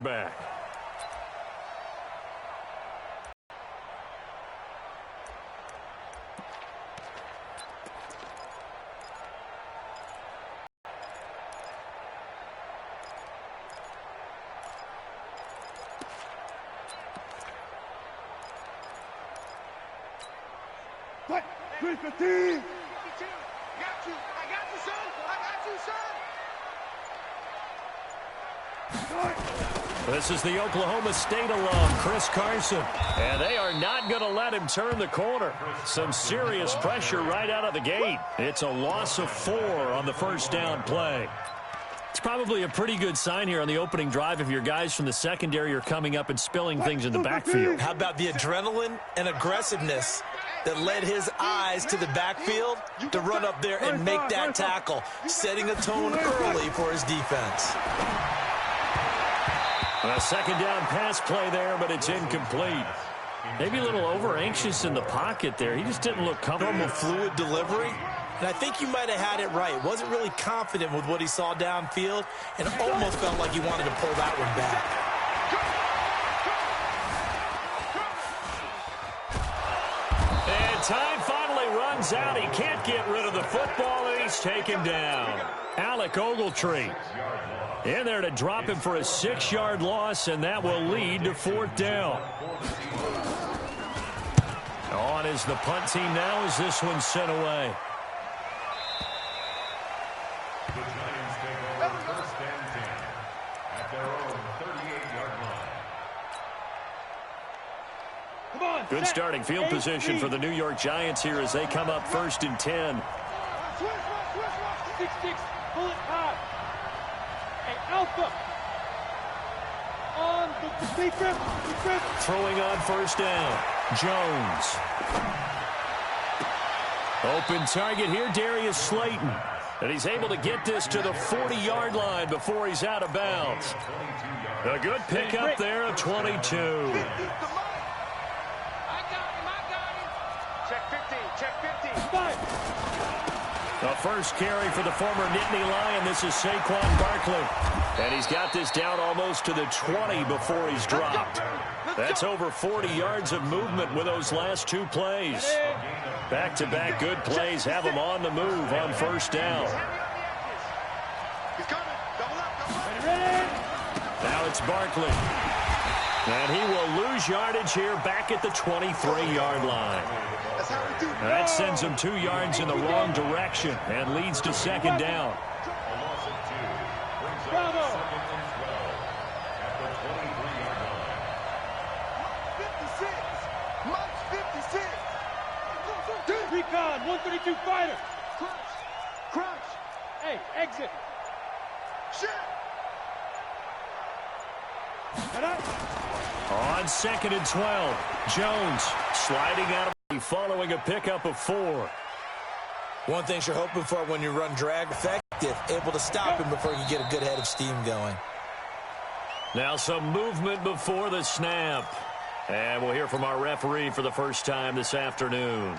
Back. What? 315. Got you. I got you, son. I got you, son. This is the Oklahoma State alum, Chris Carson. And they are not going to let him turn the corner. Some serious pressure right out of the gate. It's a loss of 4 on the first down play. It's probably a pretty good sign here on the opening drive if your guys from the secondary are coming up and spilling things in the backfield. How about the adrenaline and aggressiveness that led his eyes to the backfield to run up there and make that tackle, setting a tone early for his defense. A second down pass play there, but it's incomplete. Maybe a little over-anxious in the pocket there. He just didn't look comfortable. Normal fluid delivery. And I think you might have had it right. Wasn't really confident with what he saw downfield and almost felt like he wanted to pull that one back. And time finally runs out. He can't get rid of the football, and he's taken down. Alec Ogletree in there to drop him for a 6-yard loss, and that will lead to 4th down. On is the punt team now as this one's sent away. The Giants take over 1st and 10 at their own 38-yard line. Good starting field position for the New York Giants here as they come up 1st and 10. 6-6, pull it high. Hey, Alpha. On the defense. Throwing on 1st down. Jones. Open target here, Darius Slayton. And he's able to get this to the 40-yard line before he's out of bounds. A good pickup there of 22. The first carry for the former Nittany Lion. This is Saquon Barkley. And he's got this down almost to the 20 before he's dropped. That's over 40 yards of movement with those last 2 plays. Back-to-back good plays have him on the move on 1st down. Now it's Barkley. And he will lose yardage here back at the 23-yard line. That sends him 2 yards in the wrong direction and leads to 2nd down. Recon, 132 fighter. Crunch. Hey, exit. Shit. On 2nd and 12, Jones sliding out of following a pickup of 4. One thing you're hoping for when you run drag effective, able to stop him before you get a good head of steam going. Now some movement before the snap. And we'll hear from our referee for the first time this afternoon.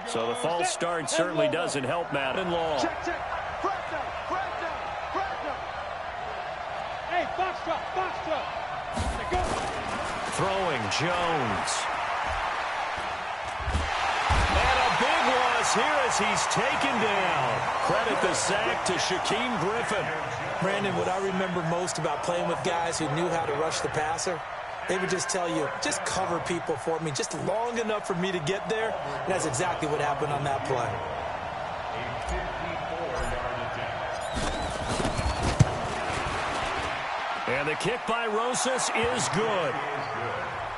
So the false start certainly doesn't help Madden Law. Check. Front down. Hey, box drop. Throwing Jones. And a big loss here as he's taken down. Credit the sack to Shaquem Griffin. Brandon, what I remember most about playing with guys who knew how to rush the passer, they would just tell you, just cover people for me just long enough for me to get there. And that's exactly what happened on that play. And the kick by Rosas is good.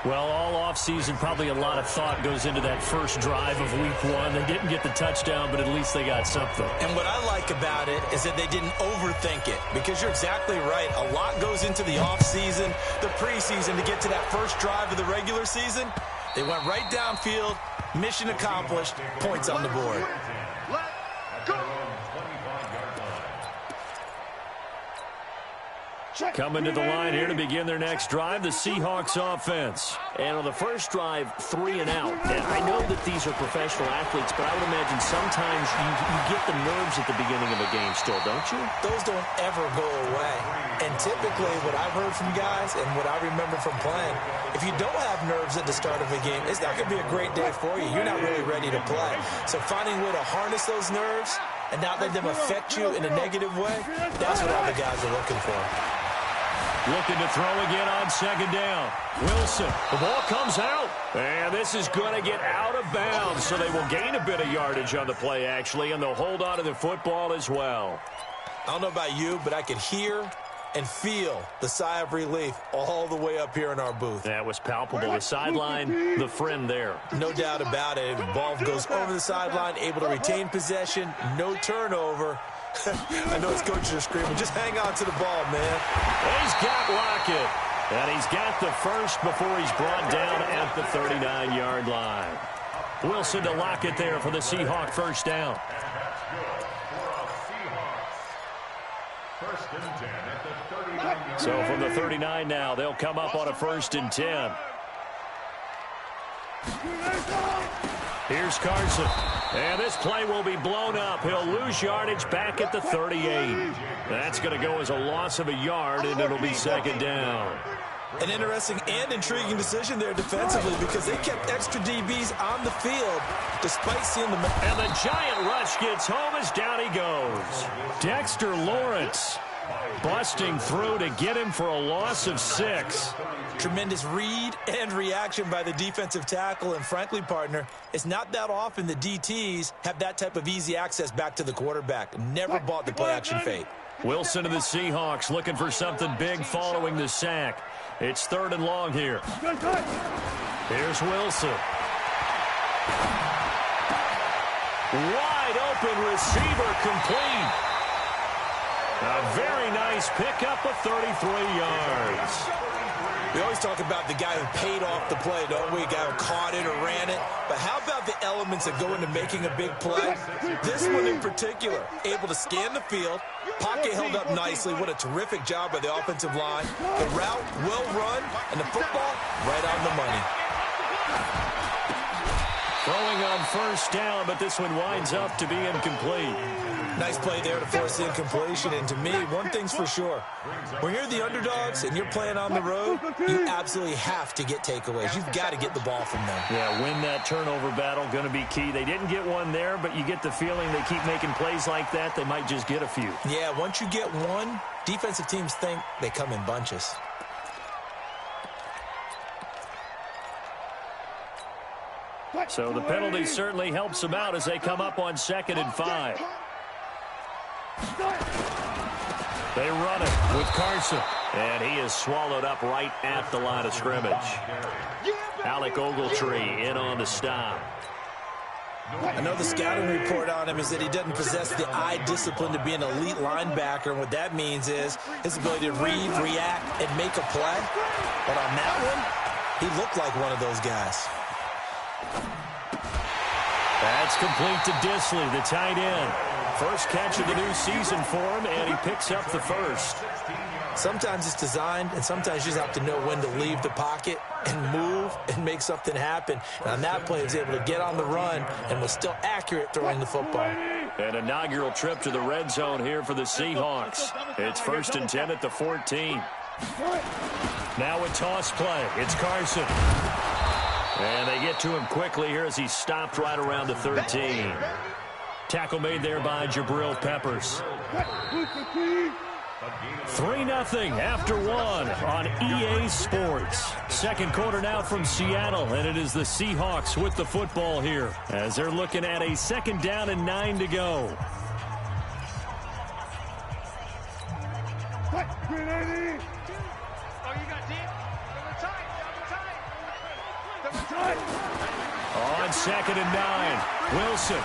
Well, all offseason, probably a lot of thought goes into that first drive of week 1. They didn't get the touchdown, but at least they got something. And what I like about it is that they didn't overthink it, because you're exactly right. A lot goes into the offseason, the preseason to get to that first drive of the regular season. They went right downfield, mission accomplished, points on the board. Let's go. Coming to the line here to begin their next drive, the Seahawks offense. And on the first drive, 3 and out. And I know that these are professional athletes, but I would imagine sometimes you get the nerves at the beginning of a game still, don't you? Those don't ever go away. And typically what I've heard from guys and what I remember from playing, if you don't have nerves at the start of a game, it's not going to be a great day for you. You're not really ready to play. So finding a way to harness those nerves and not let them affect you in a negative way, that's what all the guys are looking for. Looking to throw again on second down. Wilson, the ball comes out. And this is going to get out of bounds, so they will gain a bit of yardage on the play, actually, and they'll hold on to the football as well. I don't know about you, but I could hear and feel the sigh of relief all the way up here in our booth. That was palpable. The sideline, the friend there. No doubt about it. The ball goes over the sideline, able to retain possession, no turnover. I know his coaches are screaming, just hang on to the ball, man. He's got Lockett. And he's got the first before he's brought down at the 39-yard line. Wilson to Lockett there for the Seahawk first down. First and 10 at the 39. So from the 39 now, they'll come up on a 1st and 10. Here's Carson. And this play will be blown up. He'll lose yardage back at the 38. That's going to go as a loss of a yard, and it'll be second down. An interesting and intriguing decision there defensively because they kept extra DBs on the field despite seeing the... And the giant rush gets home as down he goes. Dexter Lawrence busting through to get him for a loss of 6. Tremendous read and reaction by the defensive tackle, and frankly, partner, it's not that often the DTs have that type of easy access back to the quarterback. Never bought the play-action fake. Wilson and the Seahawks looking for something big following the sack. It's 3rd and long here. Here's Wilson. Wide open receiver complete. A very nice pickup of 33 yards. We always talk about the guy who paid off the play, don't we? A guy who caught it or ran it. But how about the elements that go into making a big play? This one in particular, able to scan the field, pocket held up nicely. What a terrific job by the offensive line. The route, well run, and the football, right on the money. Throwing on first down, but this one winds up to be incomplete. Nice play there to force the incompletion. And to me, one thing's for sure. When you're the underdogs and you're playing on the road, you absolutely have to get takeaways. You've got to get the ball from them. Yeah, win that turnover battle, going to be key. They didn't get one there, but you get the feeling they keep making plays like that, they might just get a few. Yeah, once you get one, defensive teams think they come in bunches. So the penalty certainly helps them out as they come up on 2nd and 5. They run it with Carson. And he is swallowed up right at the line of scrimmage. Alec Ogletree in on the stop. I know the scouting report on him is that he doesn't possess the eye discipline to be an elite linebacker. And what that means is his ability to read, react, and make a play. But on that one, he looked like one of those guys. That's complete to Disley, the tight end. First catch of the new season for him, and he picks up the first. Sometimes it's designed, and sometimes you just have to know when to leave the pocket and move and make something happen. And on that play, he was able to get on the run and was still accurate throwing the football. An inaugural trip to the red zone here for the Seahawks. It's 1st and 10 at the 14. Now a toss play. It's Carson. And they get to him quickly here as he stopped right around the 13. Tackle made there by Jabril Peppers. 3-0 after 1 on EA Sports. Second quarter now from Seattle, and it is the Seahawks with the football here as they're looking at a 2nd down and 9 to go. On 2nd and 9, Wilson.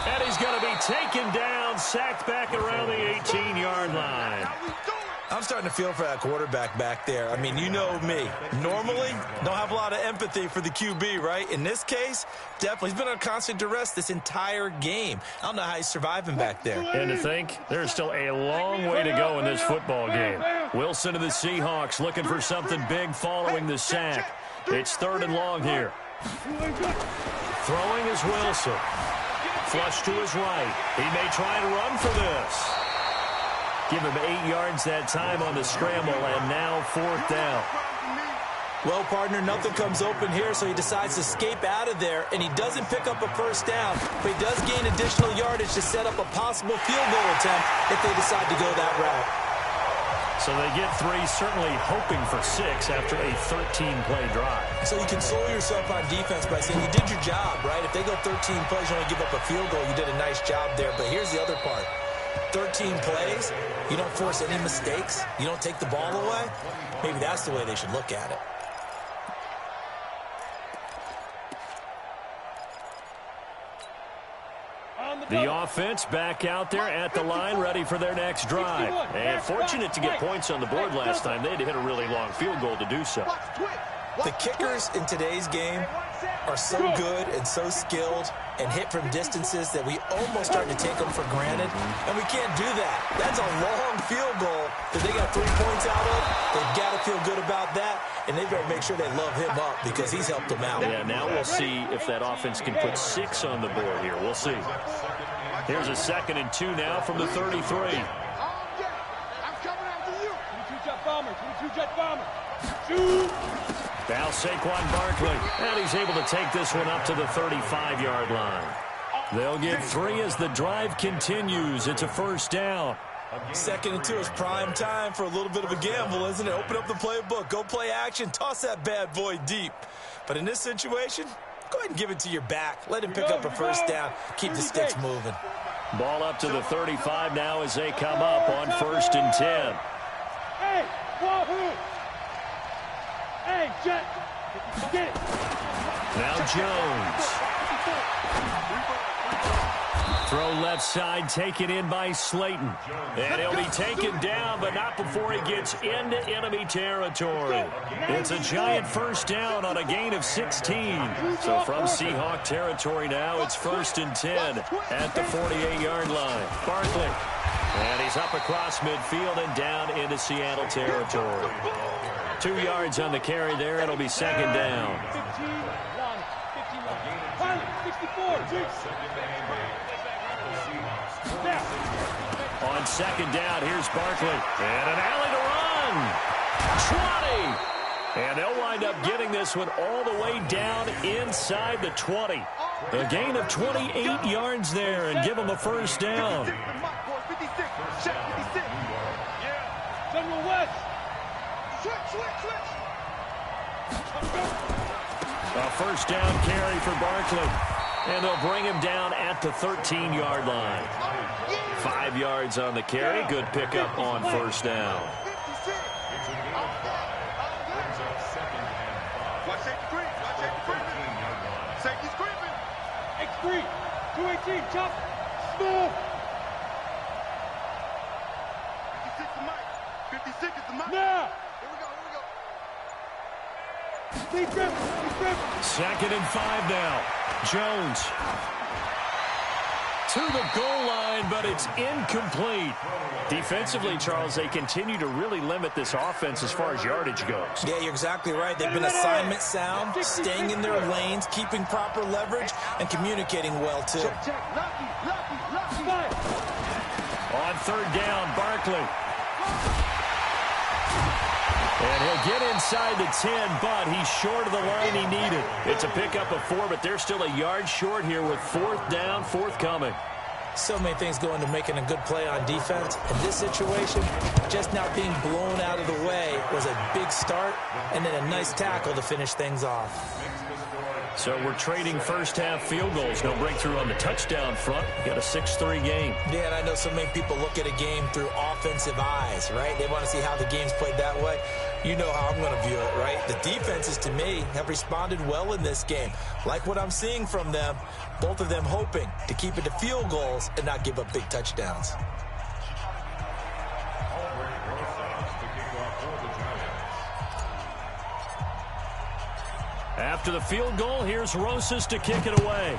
And he's going to be taken down, sacked back around the 18-yard line. I'm starting to feel for that quarterback back there. I mean, you know me. Normally, don't have a lot of empathy for the QB, right? In this case, definitely. He's been on constant duress this entire game. I don't know how he's surviving back there. And to think, there's still a long way to go in this football game. Wilson of the Seahawks looking for something big following the sack. It's 3rd and long here. Throwing is Wilson. Flush to his right. He may try and run for this. Give him 8 yards that time on the scramble, and now 4th down. Well, partner, nothing comes open here, so he decides to escape out of there, and he doesn't pick up a first down, but he does gain additional yardage to set up a possible field goal attempt if they decide to go that route. So they get 3, certainly hoping for 6 after a 13-play drive. So you console yourself on defense by saying you did your job, right? If they go 13 plays, you only give up a field goal, you did a nice job there. But here's the other part. 13 plays, you don't force any mistakes, you don't take the ball away. Maybe that's the way they should look at it. The offense back out there at the line, ready for their next drive. And fortunate to get points on the board last time. They had to hit a really long field goal to do so. The kickers in today's game are so good and so skilled and hit from distances that we almost start to take them for granted, and we can't do that. That's a long field goal that they got 3 points out of. They've got to feel good about that, and they better make sure they love him up because he's helped them out. Yeah, now we'll see if that offense can put 6 on the board here. We'll see. Here's a 2nd and 2 now from the 33. I'm coming after you. 22 jet bomber, 22 jet bomber. Shoot. Now Saquon Barkley, and he's able to take this one up to the 35-yard line. They'll get 3 as the drive continues. It's a 1st down. 2nd and 2 is prime time for a little bit of a gamble, isn't it? Open up the playbook, go play action, toss that bad boy deep. But in this situation, go ahead and give it to your back. Let him pick up a 1st down. Keep the sticks moving. Ball up to the 35 now as they come up on 1st and 10. Hey, wahoo! Hey, Jet! Get it! Now Jones. Throw left side, taken in by Slayton. And he'll be taken down, but not before he gets into enemy territory. It's a giant 1st down on a gain of 16. So from Seahawk territory now, it's 1st and 10 at the 48-yard line. Barkley. And he's up across midfield and down into Seattle territory. 2 yards on the carry there. It'll be 2nd down. 64. On 2nd down, here's Barkley. And an alley to run. 20. And they'll wind up getting this one all the way down inside the 20. A gain of 28 yards there and give them a 1st down. General West. A 1st down carry for Barkley. And they'll bring him down at the 13-yard line. 5 yards on the carry. Good pickup on 1st down. Safety's creeping. X3. 218. Chop. Small. 56 is Mike. 56 is the Mike. Now. Here we go. Deep grip. 2nd and 5 now. Jones to the goal line, but it's incomplete. Defensively, Charles, they continue to really limit this offense as far as yardage goes. Yeah, you're exactly right. They've been assignment sound, staying in their lanes, keeping proper leverage, and communicating well, too. On 3rd down, Barkley. And he'll get inside the 10, but he's short of the line he needed. It's a pickup of 4, but they're still a yard short here with 4th down, forthcoming. So many things go into making a good play on defense. In this situation, just not being blown out of the way was a big start, and then a nice tackle to finish things off. So we're trading 1st half field goals. No breakthrough on the touchdown front. Got a 6-3 game. Yeah, and I know so many people look at a game through offensive eyes, right? They want to see how the game's played that way. You know how I'm going to view it, right? The defenses, to me, have responded well in this game. Like what I'm seeing from them, both of them hoping to keep it to field goals and not give up big touchdowns. After the field goal, here's Rosas to kick it away.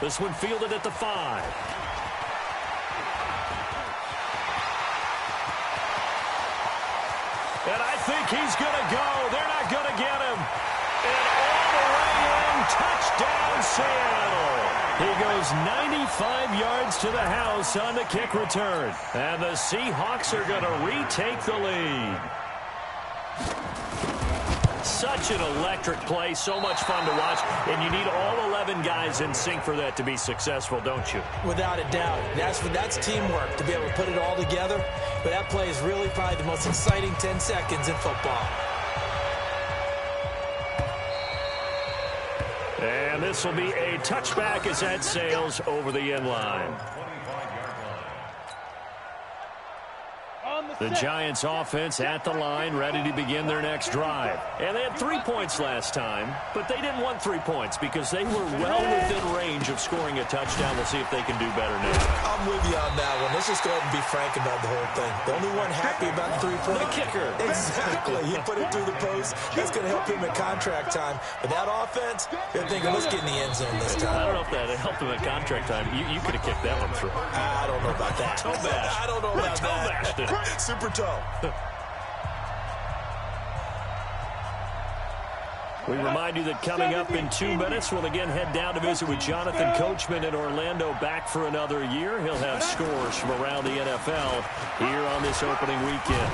This one fielded at the 5. And I think he's going to go. They're not going to get him. And all the way in, touchdown Seattle. He goes 95 yards to the house on the kick return. And the Seahawks are going to retake the lead. Such an electric play, so much fun to watch, and you need all 11 guys in sync for that to be successful, don't you? Without a doubt. That's teamwork to be able to put it all together. But that play is really probably the most exciting 10 seconds in football. And this will be a touchback as that sails over the end line. The Giants offense at the line, ready to begin their next drive. And they had 3 points last time, but they didn't want 3 points because they were well within range of scoring a touchdown. We'll see if they can do better now. I'm with you on that one. Let's just go ahead and be frank about the whole thing. The only one happy about the 3-point. The kicker. Exactly. He put it through the post. That's going to help him at contract time. But that offense, they're thinking, let's get in the end zone this time. I don't know if that helped him at contract time. You could have kicked that one through. I don't know about that. Toe bash. I don't know about that. Super toe. We remind you that coming up in 2 minutes, we'll again head down to visit with Jonathan Coachman in Orlando, back for another year. He'll have scores from around the NFL here on this opening weekend.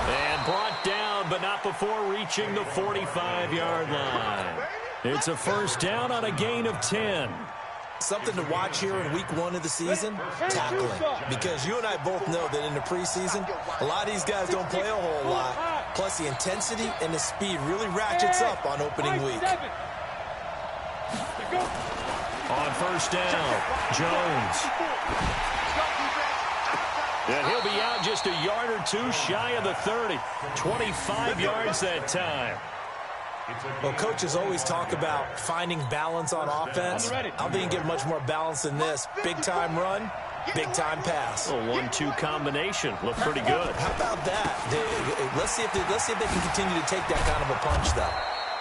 And brought down, but not before reaching the 45-yard line. It's a first down on a gain of 10. Something to watch here in week 1 of the season, tackling. Because you and I both know that in the preseason, a lot of these guys don't play a whole lot. Plus, the intensity and the speed really ratchets up on opening week. On first down, Jones. And he'll be out just a yard or 2 shy of the 30. 25 yards that time. Well, coaches always talk about finding balance on offense. I don't think you get much more balance than this. Big-time run, big-time pass. A 1-2 combination. Looked pretty good. How about that? Let's see if they can continue to take that kind of a punch, though.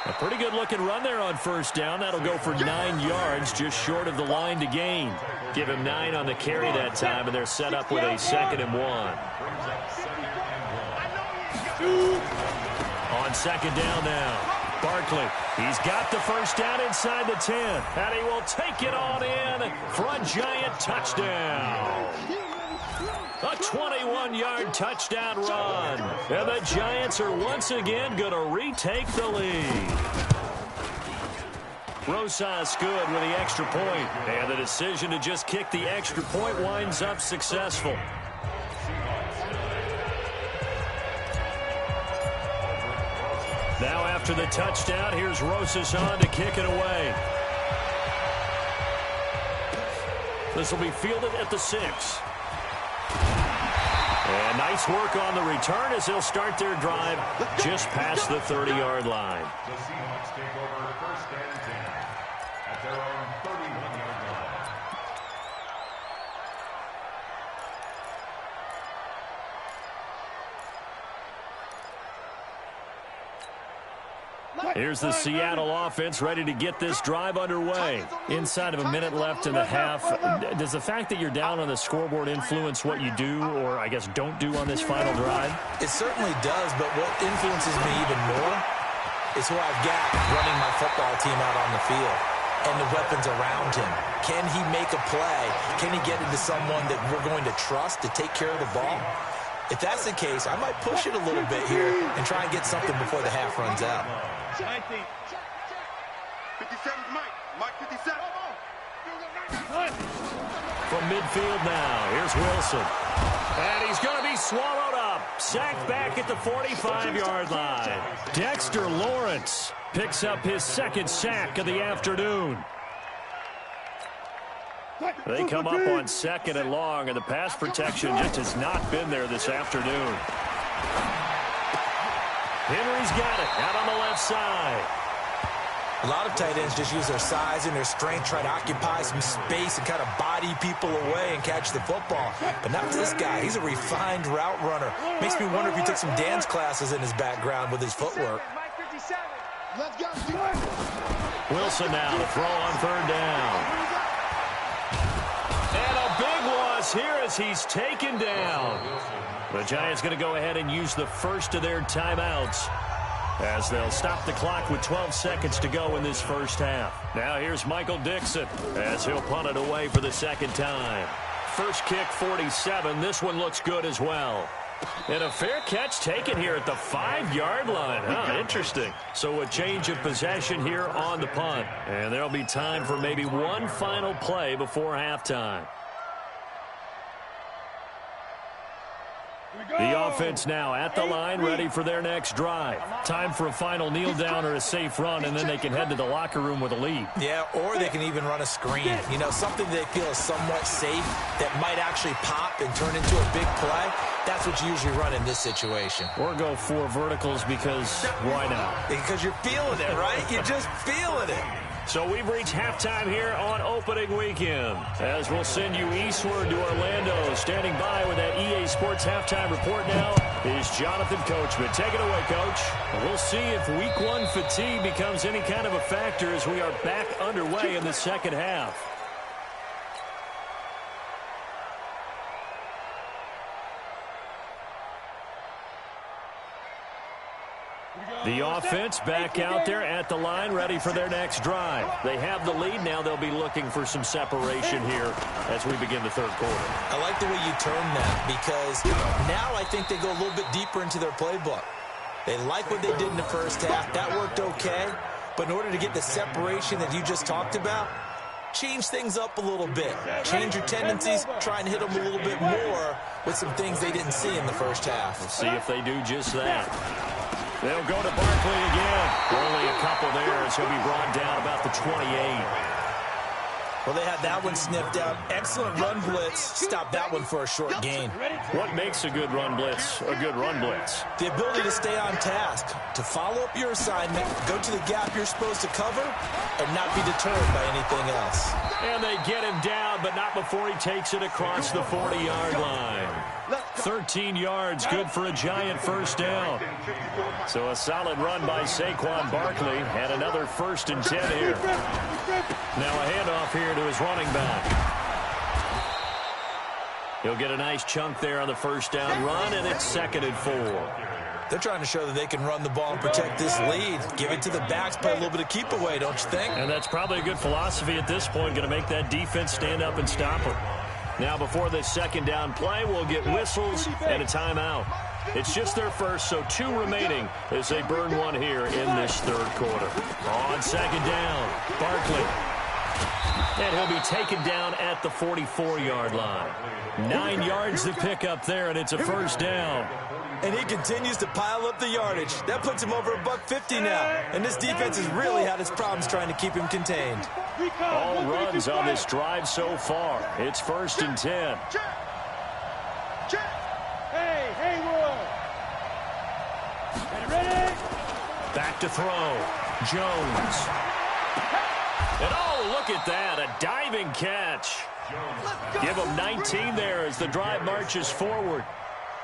A pretty good-looking run there on first down. That'll go for 9 yards, just short of the line to gain. Give him 9 on the carry that time, and they're set up with a 2nd and 1. On second down now. Barkley, he's got the first down inside the 10, and he will take it on in for a Giant touchdown. A 21-yard touchdown run, and the Giants are once again going to retake the lead. Rosas good with the extra point, and the decision to just kick the extra point winds up successful. Now after the touchdown, here's Rosas on to kick it away. This will be fielded at the 6. And nice work on the return as they'll start their drive just past the 30-yard line. The Seahawks take over first and 10 at their own 31-yard line. Here's the Seattle offense ready to get this drive underway. Inside of a minute left in the half, does the fact that you're down on the scoreboard influence what you do or, I guess, don't do on this final drive? It certainly does, but what influences me even more is who I've got running my football team out on the field and the weapons around him. Can he make a play? Can he get into someone that we're going to trust to take care of the ball? If that's the case, I might push it a little bit here and try and get something before the half runs out. 19. 57 Mike 57. From midfield now, here's Wilson. And he's going to be swallowed up. Sacked back at the 45-yard line. Dexter Lawrence picks up his 2nd sack of the afternoon. They come up on 2nd and long, and the pass protection just has not been there this afternoon. Henry's got it out on the left side. A lot of tight ends just use their size and their strength, try to occupy some space and kind of body people away and catch the football. But not this guy. He's a refined route runner. Makes me wonder if he took some dance classes in his background with his footwork. Let's go. Wilson now to throw on third down. And a big loss here as he's taken down. The Giants going to go ahead and use the first of their timeouts, as they'll stop the clock with 12 seconds to go in this first half. Now here's Michael Dixon as he'll punt it away for the second time. First kick, 47. This one looks good as well. And a fair catch taken here at the 5-yard line. Huh, interesting. So a change of possession here on the punt. And there'll be time for maybe one final play before halftime. The offense now at the line, ready for their next drive. Time for a final kneel down or a safe run, and then they can head to the locker room with a lead. Yeah, or they can even run a screen. You know, something they feel is somewhat safe that might actually pop and turn into a big play. That's what you usually run in this situation. Or go 4 verticals because why not? Because you're feeling it, right? You're just feeling it. So we've reached halftime here on opening weekend, as we'll send you eastward to Orlando. Standing by with that EA Sports halftime report now is Jonathan Coachman. Take it away, Coach. We'll see if week 1 fatigue becomes any kind of a factor as we are back underway in the second half. The offense back out there at the line, ready for their next drive. They have the lead. Now they'll be looking for some separation here as we begin the third quarter. I like the way you term that, because now I think they go a little bit deeper into their playbook. They like what they did in the first half. That worked okay. But in order to get the separation that you just talked about, change things up a little bit. Change your tendencies. Try and hit them a little bit more with some things they didn't see in the first half. We'll see if they do just that. They'll go to Barkley again. Only a couple there as he'll be brought down about the 28. Well, they had that one sniffed out. Excellent run blitz. Stop that one for a short gain. What makes a good run blitz a good run blitz? The ability to stay on task, to follow up your assignment, go to the gap you're supposed to cover, and not be deterred by anything else. And they get him down, but not before he takes it across the 40-yard line. 13 yards, good for a Giant first down. So a solid run by Saquon Barkley, and another 1st and 10 here. Now a handoff here to his running back. He'll get a nice chunk there on the first down run, and it's 2nd and 4. They're trying to show that they can run the ball and protect this lead. Give it to the backs, play a little bit of keep away, don't you think? And that's probably a good philosophy at this point, going to make that defense stand up and stop them. Now before this second down play, we'll get whistles and a timeout. It's just their first, so 2 remaining as they burn one here in this third quarter. On second down, Barkley. And he'll be taken down at the 44-yard line. 9 yards to pick up there, and it's a first down. And he continues to pile up the yardage. That puts him over $150 now. And this defense has really had its problems trying to keep him contained. All runs on this drive so far. It's 1st and 10. Hey, Haywood. Ready? Back to throw. Jones. And oh, look at that. A diving catch. Give him 19 there as the drive marches forward.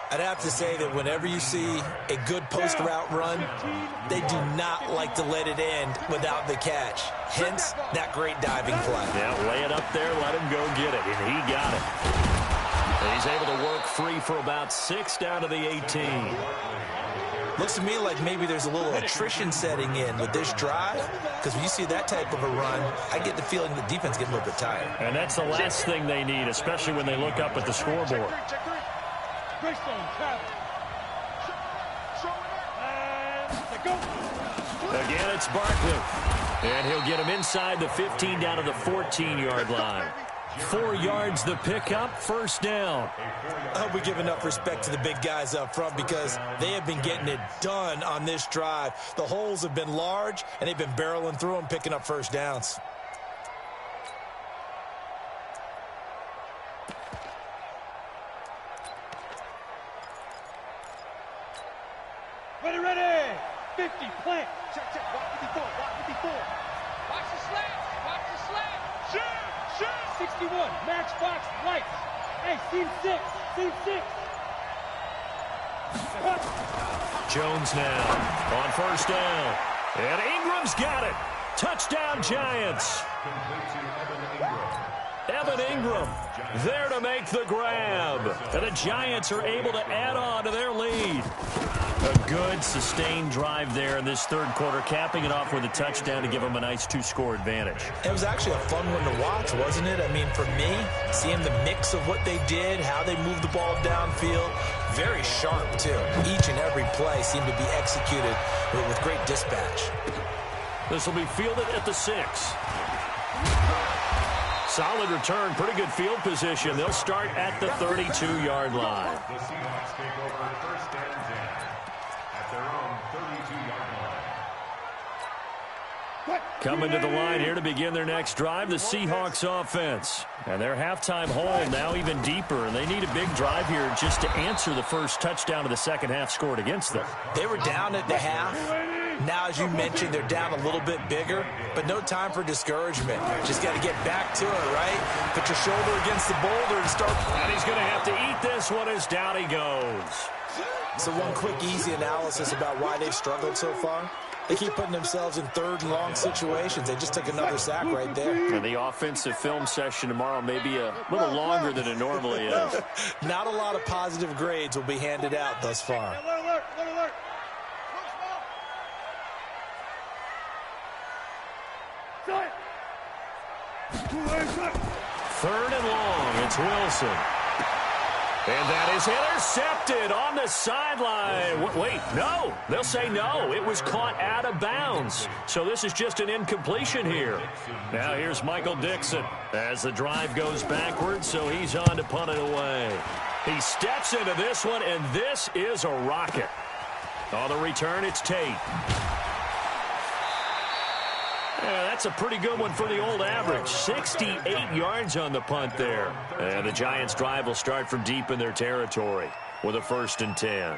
I'd have to say that whenever you see a good post route run, they do not like to let it end without the catch. Hence, that great diving play. Yeah, lay it up there, let him go get it, and he got it. And he's able to work free for about 6 down to the 18. Looks to me like maybe there's a little attrition setting in with this drive, because when you see that type of a run, I get the feeling the defense gets a little bit tired. And that's the last thing they need, especially when they look up at the scoreboard. Again, it's Barkley. And he'll get him inside the 15 down to the 14-yard line. 4 yards the pickup, first down. I hope we give enough respect to the big guys up front, because they have been getting it done on this drive. The holes have been large, and they've been barreling through them, picking up first downs. Ready. 50, plant. Check, check, walk 54, walk 54. Watch the slant, watch the slant. Shoot, shoot. 61, matchbox, lights. Hey, seam 6, seam 6. Jones now on first down. And Ingram's got it. Touchdown, Giants. Evan Ingram there to make the grab. And the Giants are able to add on to their lead. A good, sustained drive there in this third quarter, capping it off with a touchdown to give them a nice two-score advantage. It was actually a fun one to watch, wasn't it? I mean, for me, seeing the mix of what they did, how they moved the ball downfield, very sharp, too. Each and every play seemed to be executed with great dispatch. This will be fielded at the 6. Solid return, pretty good field position. They'll start at the 32-yard line. The Seahawks take over first and 10 at their own 32-yard line. Coming to the line here to begin their next drive, the Seahawks offense. And their halftime hole now even deeper, and they need a big drive here just to answer the first touchdown of the second half scored against them. They were down at the half. Now, as you mentioned, they're down a little bit bigger, but no time for discouragement. Just got to get back to it, right? Put your shoulder against the boulder and start. And he's going to have to eat this one as down he goes. So one quick, easy analysis about why they've struggled so far. They keep putting themselves in third and long situations. They just took another sack right there. And the offensive film session tomorrow may be a little longer than it normally is. Not a lot of positive grades will be handed out thus far. Alert, alert, alert. Third and long, it's Wilson. And that is intercepted on the sideline. Wait, no. They'll say no. It was caught out of bounds. So this is just an incompletion here. Now here's Michael Dixon as the drive goes backwards, so he's on to punt it away. He steps into this one, and this is a rocket. On the return, it's Tate. Yeah, that's a pretty good one for the old average. 68 yards on the punt there. And the Giants' drive will start from deep in their territory with a 1st and 10.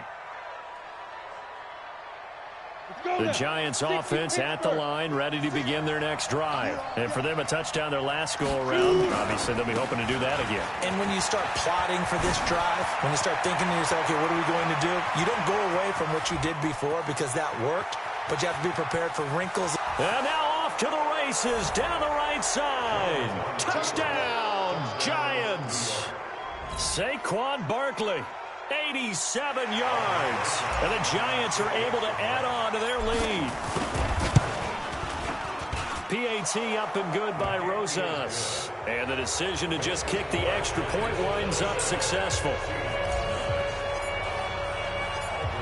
The Giants' offense at the line, ready to begin their next drive. And for them, a touchdown their last go-around. Obviously, they'll be hoping to do that again. And when you start plotting for this drive, when you start thinking to yourself, okay, what are we going to do? You don't go away from what you did before because that worked, but you have to be prepared for wrinkles. And now off to the races down the right side. Touchdown, Giants. Saquon Barkley, 87 yards. And the Giants are able to add on to their lead. PAT up and good by Rosas. And the decision to just kick the extra point winds up successful.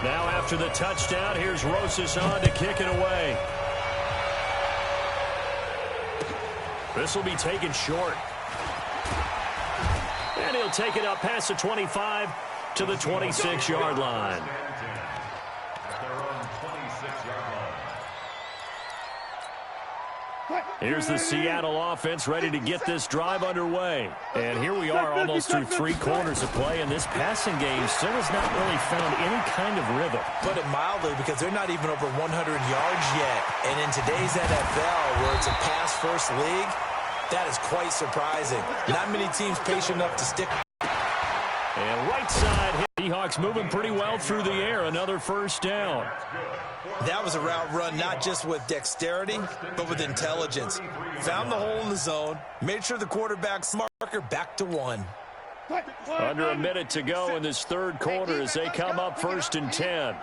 Now after the touchdown, here's Rosas on to kick it away. This will be taken short. And he'll take it up past the 25 to the 26-yard line. Here's the Seattle offense ready to get this drive underway. And here we are almost through 3 quarters of play, and this passing game still has not really found any kind of rhythm. Put it mildly, because they're not even over 100 yards yet. And in today's NFL, where it's a pass-first league, that is quite surprising. Not many teams patient enough to stick. And right side, Seahawks moving pretty well through the air. Another 1st down. That was a route run not just with dexterity, but with intelligence. Found the hole in the zone, made sure the quarterback's marker back to 1. Under a minute to go in this third quarter as they come up 1st and 10.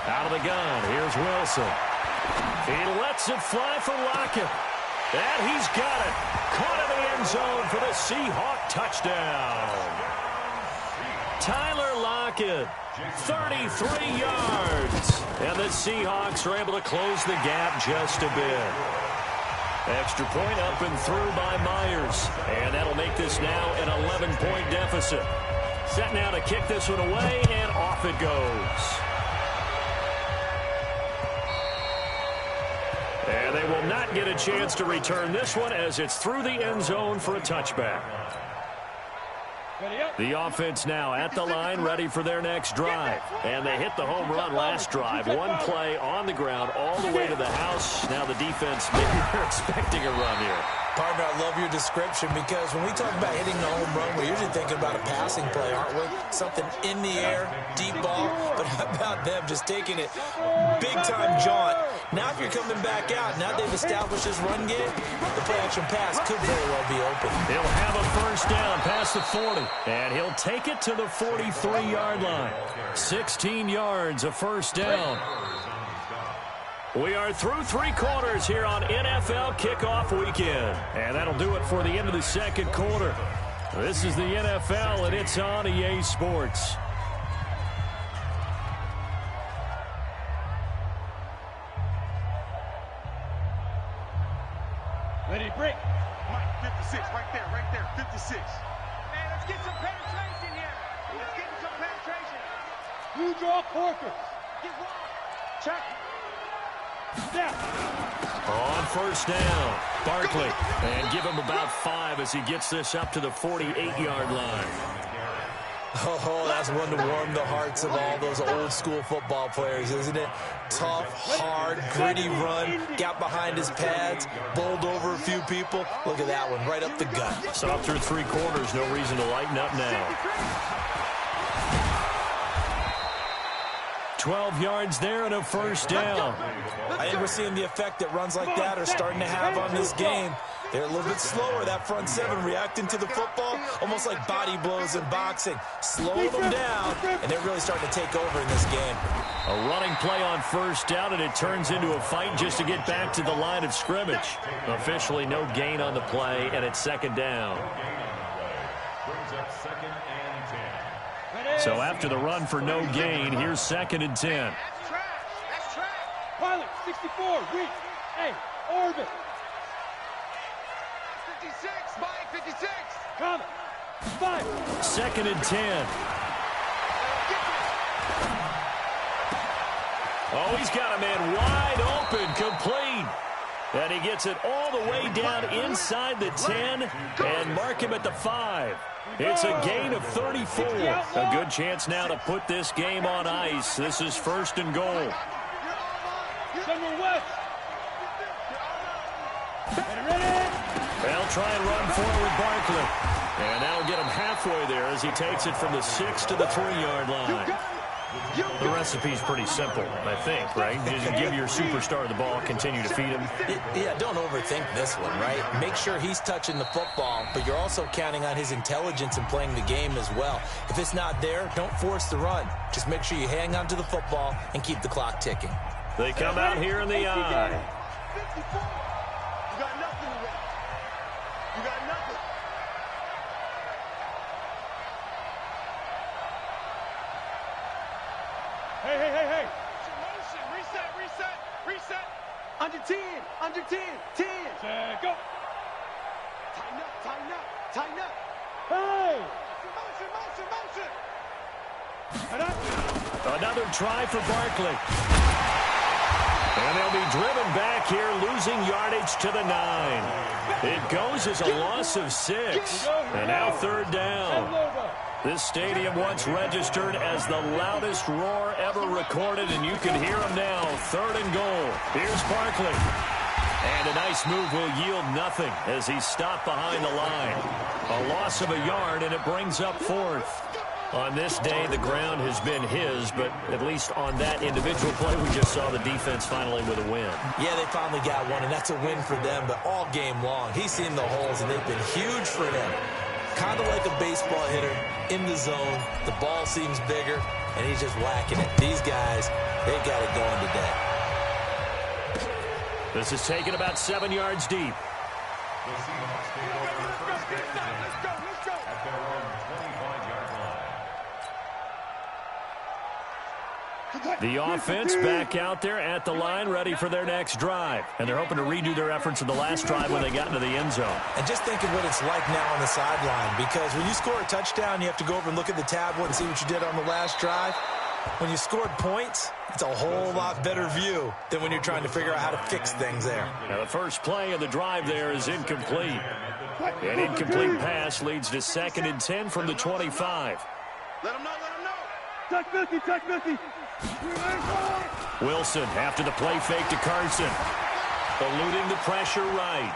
Out of the gun, here's Wilson. He lets it fly for Lockett. And he's got it. Caught in the end zone for the Seahawk touchdown. Tyler Lockett, 33 yards. And the Seahawks are able to close the gap just a bit. Extra point up and through by Myers. And that'll make this now an 11-point deficit. Set now to kick this one away, and off it goes. And they will not get a chance to return this one as it's through the end zone for a touchback. The offense now at the line, ready for their next drive. And they hit the home run last drive. One play on the ground all the way to the house. Now the defense, maybe they're expecting a run here. Partner, I love your description because when we talk about hitting the home run, we're usually thinking about a passing play, aren't we? Something in the air, deep ball. But how about them just taking it big-time jaunt? Now if you're coming back out, now they've established this run game, the play-action pass could very well be open. He'll have a first down past the 40, and he'll take it to the 43-yard line. 16 yards, a first down. We are through 3 quarters here on NFL Kickoff Weekend. And that'll do it for the end of the second quarter. This is the NFL, and it's on EA Sports. Ready, break. Mike, 56, right there, 56. Man, let's get some penetration here. Let's get some penetration. You draw corkers. Get one. Check. Step. On first down, Barkley. And give him about 5 as he gets this up to the 48-yard line. Oh, that's one to warm the hearts of all those old-school football players, isn't it? Tough, hard, gritty run, got behind his pads, bowled over a few people. Look at that one, right up the gut. So through 3 quarters, no reason to lighten up now. 12 yards there and a first down. I think we're seeing the effect that runs like that are starting to have on this game. They're a little bit slower, that front 7 reacting to the football, almost like body blows in boxing. Slow them down, and they're really starting to take over in this game. A running play on first down, and it turns into a fight just to get back to the line of scrimmage. Officially no gain on the play, and it's second down. So after the run for no gain, here's 2nd and 10. That's trash. That's trash. Pilot, 64, weak. Hey, orbit. 56, Mike, 56. Coming. 5. 2nd and 10. Oh, he's got a man wide open, complete. And he gets it all the way down inside the 10 and mark him at the 5. It's a gain of 34. A good chance now to put this game on ice. This is 1st and goal. They'll try and run forward Barkley. And that'll get him halfway there as he takes it from the 6 to the 3-yard line. The recipe's pretty simple, I think, right? Just give your superstar the ball, continue to feed him. Yeah, don't overthink this one, right? Make sure he's touching the football, but you're also counting on his intelligence in playing the game as well. If it's not there, don't force the run. Just make sure you hang on to the football and keep the clock ticking. They come out here in the eye. 54. You got nothing already. You got nothing. Hey. Motion. Reset. Under 10. 10. Go. Tighten up. Hey. Motion. Another try for Barkley. And they'll be driven back here, losing yardage to the 9. It goes as a loss of 6. And now 3rd down. This stadium once registered as the loudest roar ever recorded, and you can hear him now. 3rd and goal. Here's Barkley. And a nice move will yield nothing as he's stopped behind the line. A loss of a yard, and it brings up 4th. On this day, the ground has been his, but at least on that individual play, we just saw the defense finally with a win. Yeah, they finally got one, and that's a win for them, but all game long, he's seen the holes, and they've been huge for him. Kind of like a baseball hitter in the zone. The ball seems bigger, and he's just whacking it. These guys, they got it going today. This is taken about 7 yards deep. Let's go. At their own 25-yard line. The offense back out there at the line, ready for their next drive. And they're hoping to redo their efforts in the last drive when they got into the end zone. And just think of what it's like now on the sideline, because when you score a touchdown, you have to go over and look at the tablet and see what you did on the last drive. When you scored points, it's a whole lot better view than when you're trying to figure out how to fix things there. Now the first play of the drive there is incomplete. An incomplete pass leads to 2nd and 10 from the 25. Let him know, let him know. Touch Milky. Wilson after the play fake to Carson. Eluding the pressure right.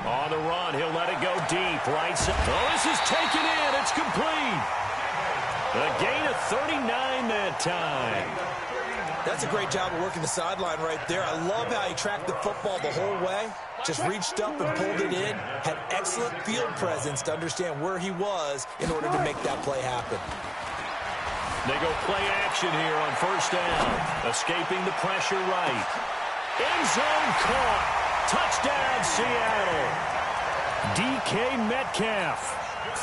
On the run, he'll let it go deep. Right side. Oh, this is taken in. It's complete. A gain of 39 that time. That's a great job of working the sideline right there. I love how he tracked the football the whole way. Just reached up and pulled it in. Had excellent field presence to understand where he was in order to make that play happen. They go play action here on first down. Escaping the pressure right. End zone caught. Touchdown, Seattle. DK Metcalf,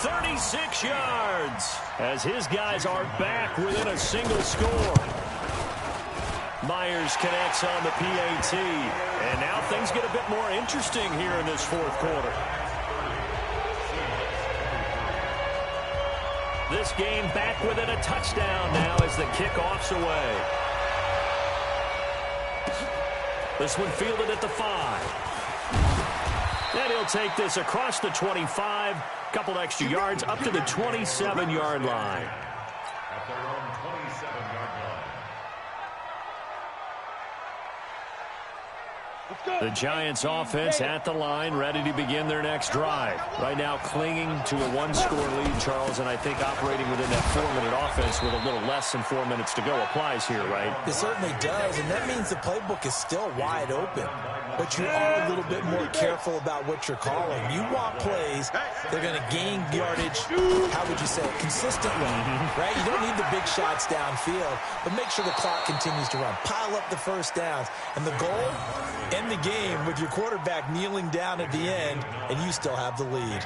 36 yards, as his guys are back within a single score. Myers connects on the PAT, and now things get a bit more interesting here in this fourth quarter. This game back within a touchdown now as the kickoff's away. This one fielded at the 5. And he'll take this across the 25. Couple extra yards up to the 27-yard line. At their own 27-yard line. The Giants offense at the line, ready to begin their next drive. Right now clinging to a one-score lead, Charles, and I think operating within that 4-minute offense with a little less than 4 minutes to go applies here, right? It certainly does, and that means the playbook is still wide open. But you are a little bit more careful about what you're calling. You want plays, they're going to gain yardage, how would you say it, consistently, right? You don't need the big shots downfield, but make sure the clock continues to run. Pile up the first downs. And the goal, end the game with your quarterback kneeling down at the end, and you still have the lead.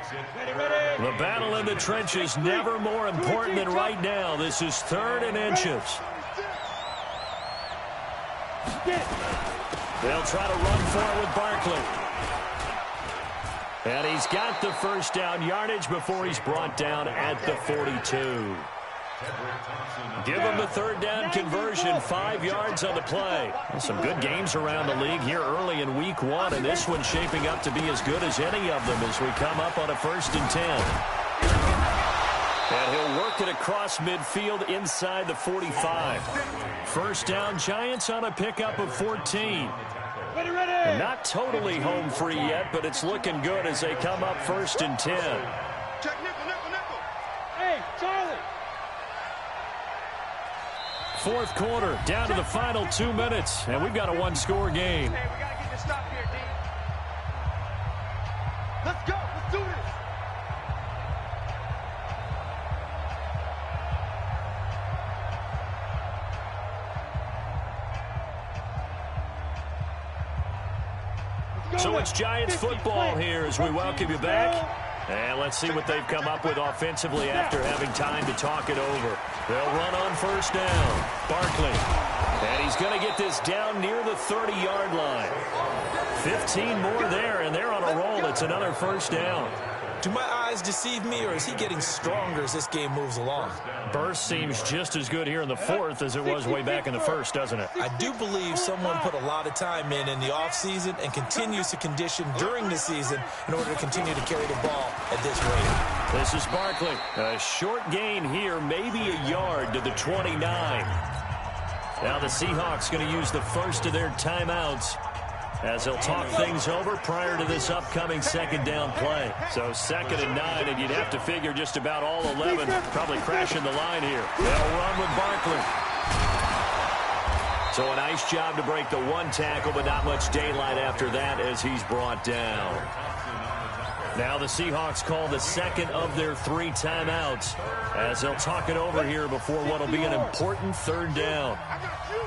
The battle in the trenches never more important than right now. This is 3rd and inches. They'll try to run for it with Barkley. And he's got the first down yardage before he's brought down at the 42. Give him the 3rd down conversion, 5 yards on the play. Some good games around the league here early in week 1, and this one's shaping up to be as good as any of them as we come up on a 1st and 10. And he'll work it across midfield inside the 45. First down, Giants on a pickup of 14. And not totally home free yet, but it's looking good as they come up 1st and 10. Check nickel. Hey, Charlie. 4th quarter, down to the final 2 minutes, and we've got a one-score game. Hey, we got to get this stop here, D. Let's go. Let's do this. So it's Giants football here as we welcome you back. And let's see what they've come up with offensively after having time to talk it over. They'll run on first down. Barkley. And he's going to get this down near the 30-yard line. 15 more there, and they're on a roll. It's another first down. Do my eyes deceive me, or is he getting stronger as this game moves along? Burst seems just as good here in the 4th as it was way back in the 1st, doesn't it? I do believe someone put a lot of time in the offseason and continues to condition during the season in order to continue to carry the ball at this rate. This is Barkley. A short gain here, maybe a yard to the 29. Now the Seahawks going to use the first of their timeouts as they'll talk things over prior to this upcoming 2nd down play. So 2nd and 9, and you'd have to figure just about all 11 probably crashing the line here. They'll run with Barkley. So a nice job to break the one tackle, but not much daylight after that as he's brought down. Now the Seahawks call the 2nd of their 3 timeouts as they'll talk it over here before what will be an important 3rd down. I got you.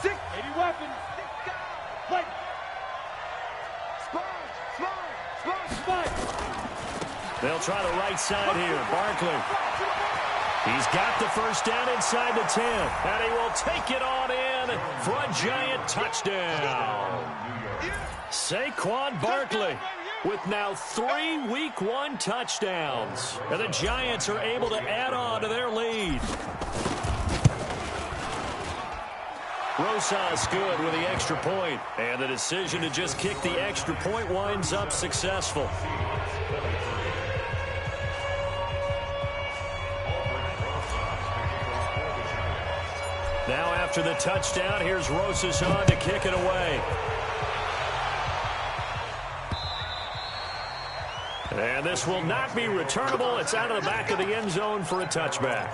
6, 80 weapons. Play. Sponge. They'll try the right side here. Barkley. He's got the first down inside the 10. And he will take it on in for a Giant touchdown. Saquon Barkley with now 3 Week 1 touchdowns. And the Giants are able to add on to their lead. Rosas good with the extra point. And the decision to just kick the extra point winds up successful. Now after the touchdown, here's Rosas on to kick it away. And this will not be returnable. It's out of the back of the end zone for a touchback.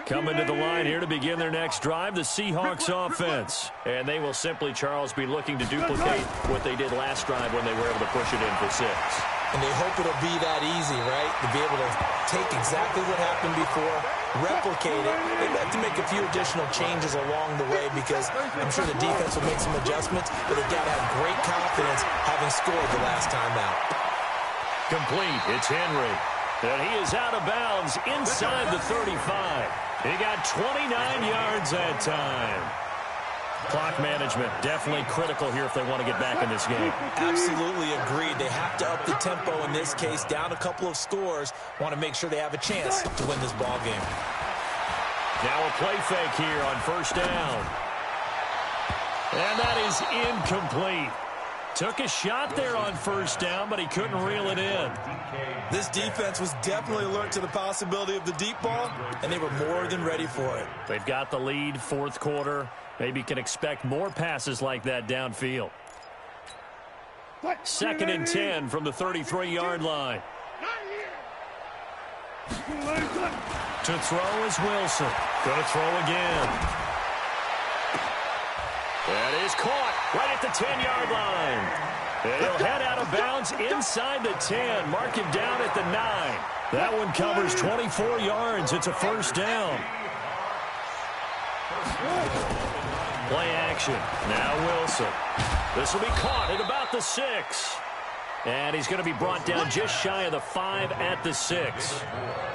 Coming to the line here to begin their next drive, the Seahawks offense. And they will simply, Charles, be looking to duplicate what they did last drive when they were able to push it in for 6. And they hope it'll be that easy, right? To be able to take exactly what happened before, replicate it. They have to make a few additional changes along the way because I'm sure the defense will make some adjustments, but they've got to have great confidence having scored the last time out. Complete. It's Henry. And he is out of bounds inside the 35. He got 29 yards that time. Clock management definitely critical here if they want to get back in this game. Absolutely agreed. They have to up the tempo in this case, down a couple of scores. Want to make sure they have a chance to win this ball game. Now a play fake here on first down. And that is incomplete. Took a shot there on first down, but he couldn't reel it in. This defense was definitely alert to the possibility of the deep ball, and they were more than ready for it. They've got the lead, fourth quarter. Maybe can expect more passes like that downfield. 2nd and 10 from the 33-yard line. To throw is Wilson. Going to throw again. That is caught right at the 10-yard line. And he'll head out of bounds inside the 10. Mark him down at the 9. That one covers 24 yards. It's a first down. Play action. Now Wilson. This will be caught at about the 6. And he's going to be brought down just shy of the 5 at the 6.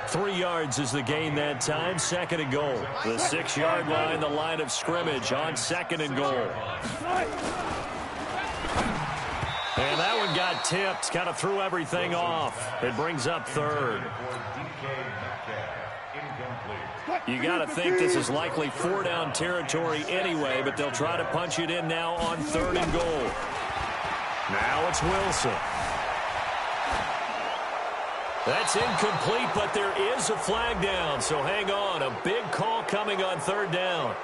3 yards is the gain that time. 2nd and goal. The 6-yard line, the line of scrimmage on 2nd and goal. And that one got tipped. Kind of threw everything off. It brings up 3rd. You got to think this is likely 4-down territory anyway, but they'll try to punch it in now on 3rd and goal. Now it's Wilson. That's incomplete, but there is a flag down, so hang on. A big call coming on 3rd down.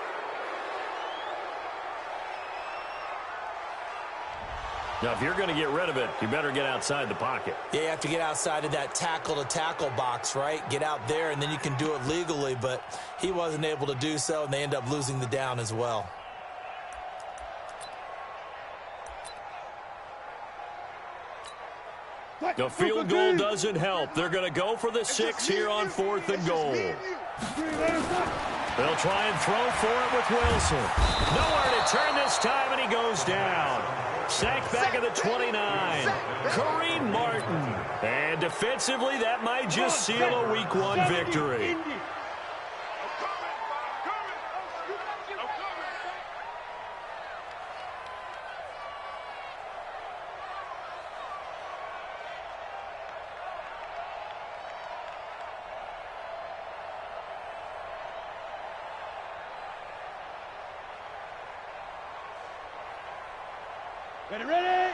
Now, if you're going to get rid of it, you better get outside the pocket. Yeah, you have to get outside of that tackle-to-tackle box, right? Get out there, and then you can do it legally, but he wasn't able to do so, and they end up losing the down as well. The field goal doesn't help. They're going to go for the 6 here on 4th and goal. They'll try and throw for it with Wilson. Nowhere to turn this time, and he goes down. Sacked back at the 29. Kareem Martin. And defensively, that might just seal a Week 1 victory.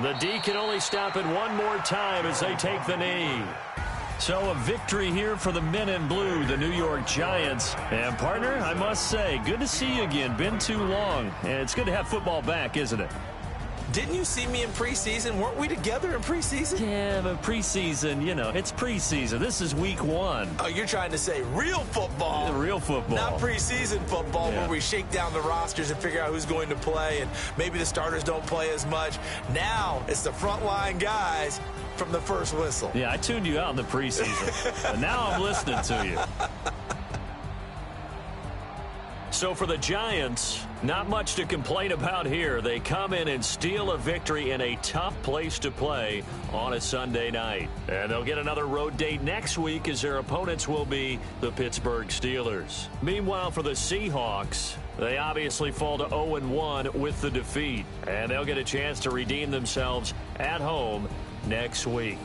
The D can only stop it one more time as they take the knee. So a victory here for the men in blue, the New York Giants. And, partner, I must say, good to see you again. Been too long. And it's good to have football back, isn't it? Didn't you see me in preseason? Weren't we together in preseason? Yeah, but preseason, you know, it's preseason. This is Week 1. Oh, you're trying to say real football. Yeah, real football. Not preseason football where we shake down the rosters and figure out who's going to play, and maybe the starters don't play as much. Now it's the frontline guys from the first whistle. Yeah, I tuned you out in the preseason, but now I'm listening to you. So for the Giants, not much to complain about here. They come in and steal a victory in a tough place to play on a Sunday night. And they'll get another road date next week as their opponents will be the Pittsburgh Steelers. Meanwhile, for the Seahawks, they obviously fall to 0-1 with the defeat. And they'll get a chance to redeem themselves at home next week.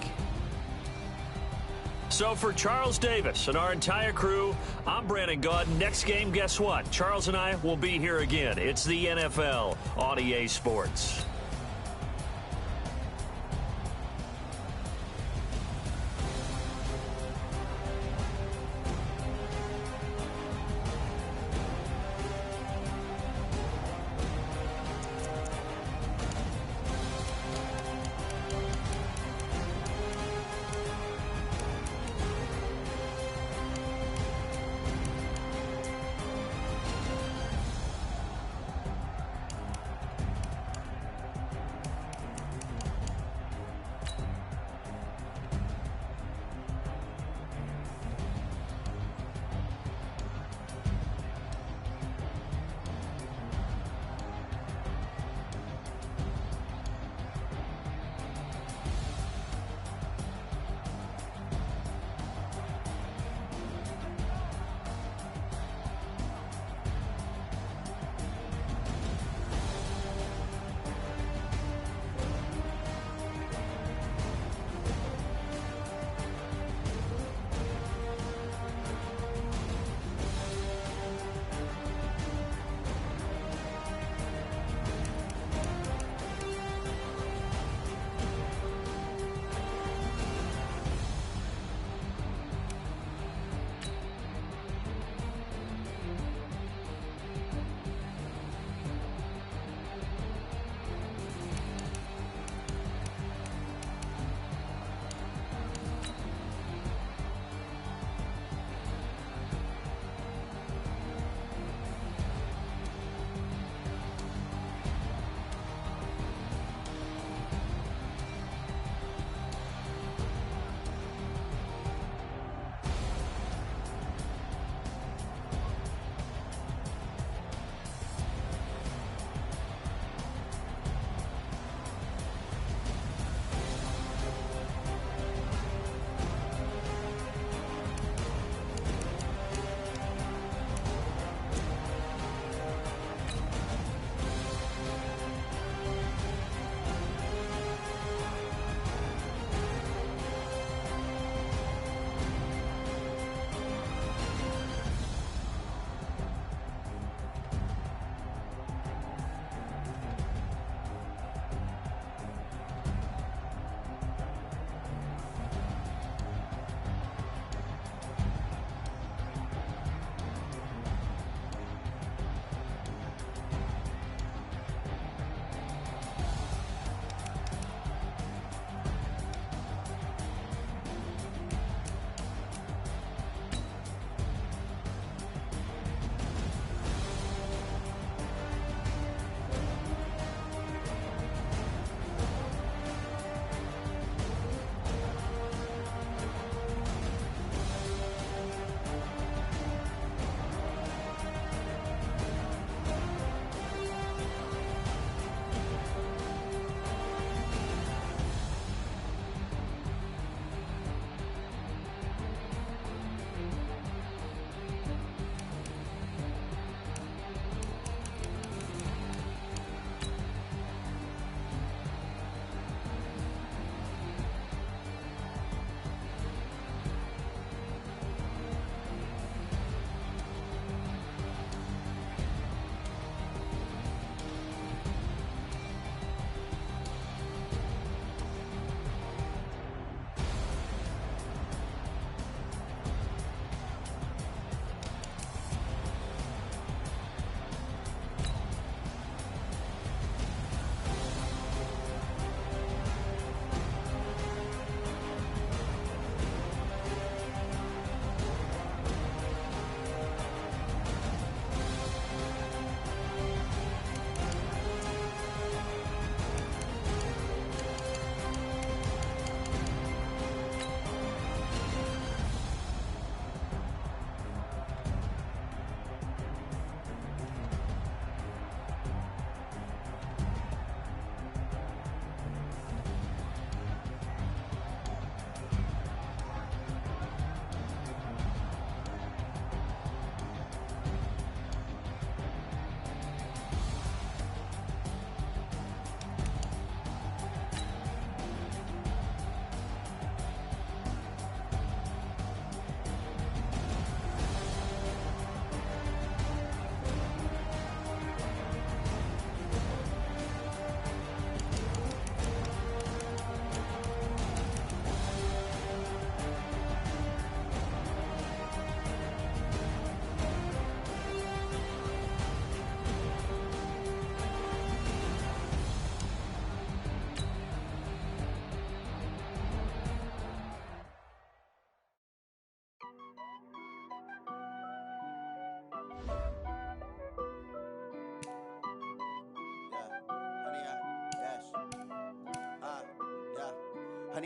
So for Charles Davis and our entire crew, I'm Brandon Gaudin. Next game, guess what? Charles and I will be here again. It's the NFL on EA Sports.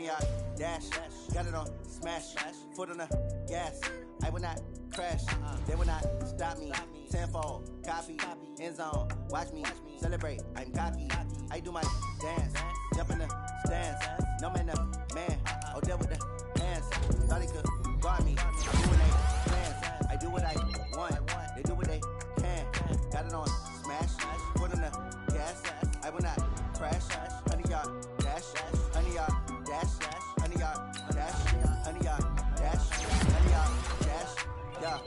100-yard dash. Got it on smash. Foot on the gas. I will not crash. They will not stop me. Tenfold, copy, end zone. Watch me celebrate. I'm cocky. I do my dance. Jump in the stands. No man, up, man. Oh, deal with the hands. Thought he could guard me. I do what they plans. I do what I want. They do what they can. Got it on smash. Foot on the gas. I will not crash. 100-yard dash. 100-yard dash. 100-yard dash. 100-yard dash. 100-yard dash. Yeah.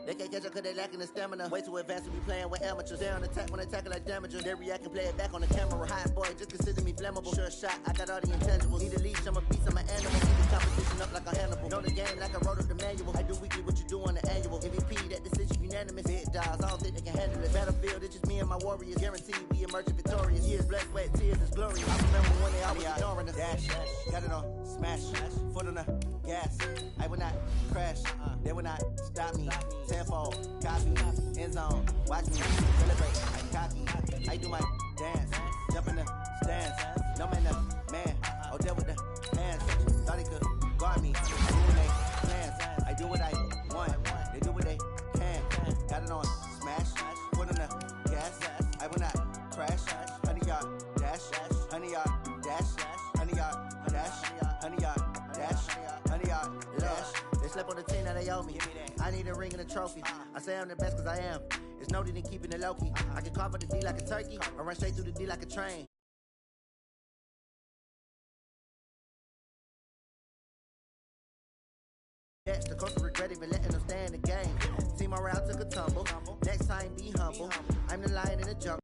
They can't catch up cause they lacking the stamina. Way too advanced to be playing with amateurs. They on attack when they tackle like damager. They react and play it back on the camera. Hot boy, just consider me flammable. Sure shot, I got all the intangibles. Need a leash, I'm a beast, I'm an animal. Keep the competition up like a Hannibal. Know the game like I wrote up the manual. I do weekly what you do on the annual. MVP, that decision unanimous. Big dogs, I don't think they can handle it. Battlefield, it's just me and my warriors. Guaranteed we emerging victorious. Years, blood, sweat, tears, it's glorious. I remember when they always ignoring us. Dash, got it on smash. Foot on the gas. I will not crash. They will not stop me. Tenfold, copy, end zone. Watch me celebrate. I'm cocky. I do my dance. Jump in the stands. No man, up, man. Oh, deal with the hands. Thought he could guard me. I do what they plans. I do what I want. They do what they can. Got it on smash. Foot on the gas. I will not crash. 100-yard dash. 100-yard dash. 100-yard dash. 100-yard dash. 100-yard dash. They slept on the team that they owe me. I need a ring and a trophy. I say I'm the best cause I am. It's no need in keeping it low-key. I can carve up the D like a turkey or run straight through the D like a train. The coach will regret even letting them stay in the game. Team morale took a tumble. Next time be humble. I'm the lion in the jungle.